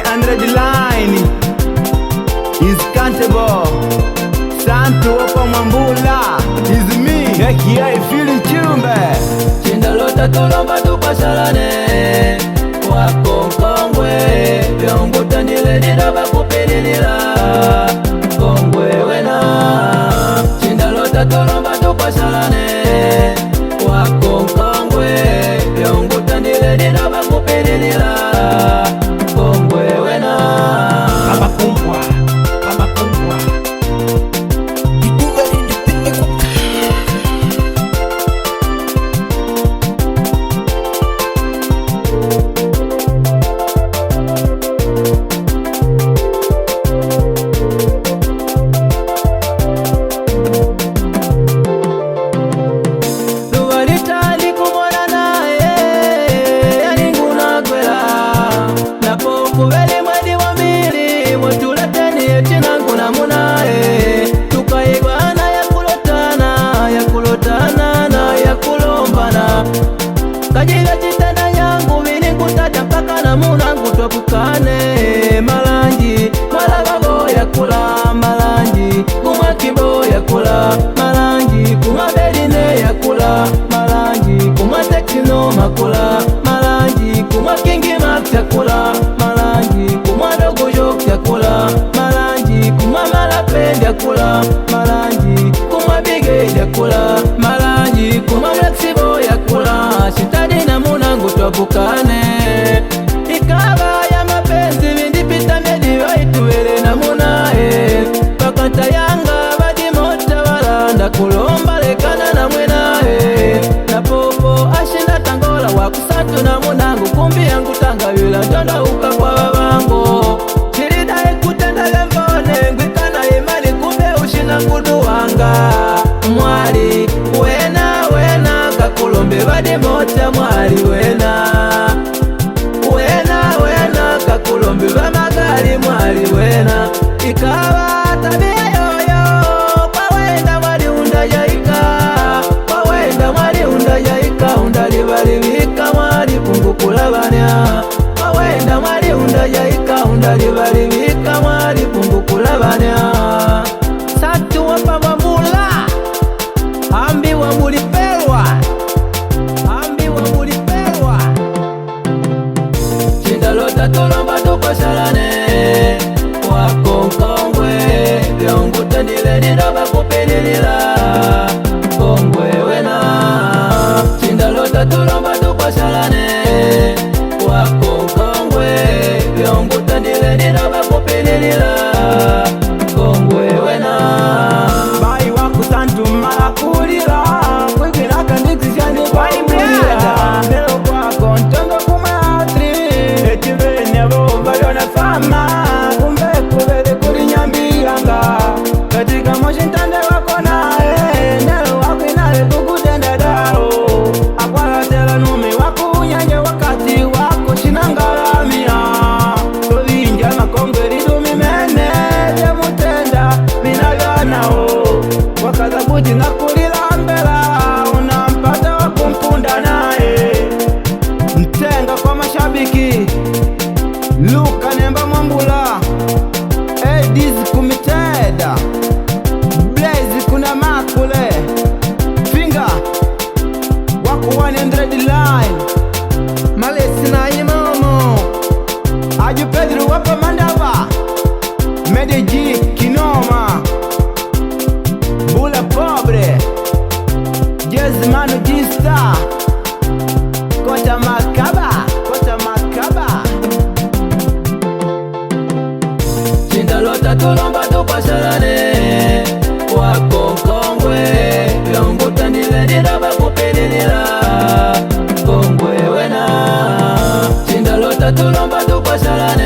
100 line is cantable. Santo Opa Mwambula is me. Heki ya ifili chumbe. Chindalota tulomba tupashalane wako Kongwe, vyongo tandile nidaba kupililila Kongwe wena. Chindalota tulomba tupashalane wako Kongwe, vyongo tandile nidaba kupililila Kongwe wena. Baba Kumbwa, Baba Kumbwa. Kajiga chitenda yangu vini kutaja mpaka na munangu twapukane. Malanji malabago ya kula malanji, kumwa kibo ya kula malanji, kumwa beline ya kula malanji, kumwa tekino makula malanji, kumwa kingi max ya kula malanji, kumwa dogo yok ya kula malanji, kumwa malapende ya kula malanji, kumwa bige ya kula malanji, kumwa flexibo ya kula. Shitani na munangu twapukane. Ikaba ya mapenzi vindipita mediwa ituwele na munae. Pakata yanga badi mota walanda kulomba lekana na mwenae. Na popo ashinda tangola wakusatu na munangu, kumbi yangu tanga yula tonda uka kwa babango. Shirida ekutenda lembone ngwikana imani, kumbe ushina kuduwanga. Mwari wena wena kakulombe badi mota mwari wena. Wena wena kakulombe bamagali mwari wena. Ikawa tabia yoyo kwa wenda mwari undajaika, kwa wenda mwari undajaika, undalibalibika mwari pungukulabanya. Kwa wenda mwari undajaika, undalibalibika mwari pungukulabanya. Santo Opa Mwambula ambiwa mulipelwa, ambiwa mulipelwa. Chindalota tulomba tupashalane wako Kongwe, vyongo tandile nidaba kupililila Kongwe wena. Chindalota tulomba tupashalane wako Kongwe, vyongo tandile nidaba kupililila Kongwe wena. Bai waku santu makulira kwigina kandikishani kwa imbreda. Nelo kwako ntongo kumatri etivene abo bayona fama, kumbe kubele kuri nyambiranga katika moshi ntande wako nae. Nelo wako inae kukutenda dao akwala tela numi wako unyanye wakati wako shinangaramia. Tovinja makongwe ridumi mene vya mutenda minaganao wakaza kuti ngakulila mbela unampata wakumpunda naye. Mtenga kwa mashabiki Luka Nemba Mwambula, Edis kumiteda Blaze kuna makule Finger wako 100 line Malesi na Imamo Aju Pedro wapa Mandava Medeji Kinoma Bula Pobre Jezmanu G-Star Kota Makaba, Kota Makaba. Chindalota tulomba tupashalane wako Kongwe, vyongo tandile nidaba kupililila Kongwe wena. Chindalota tulomba tupashalane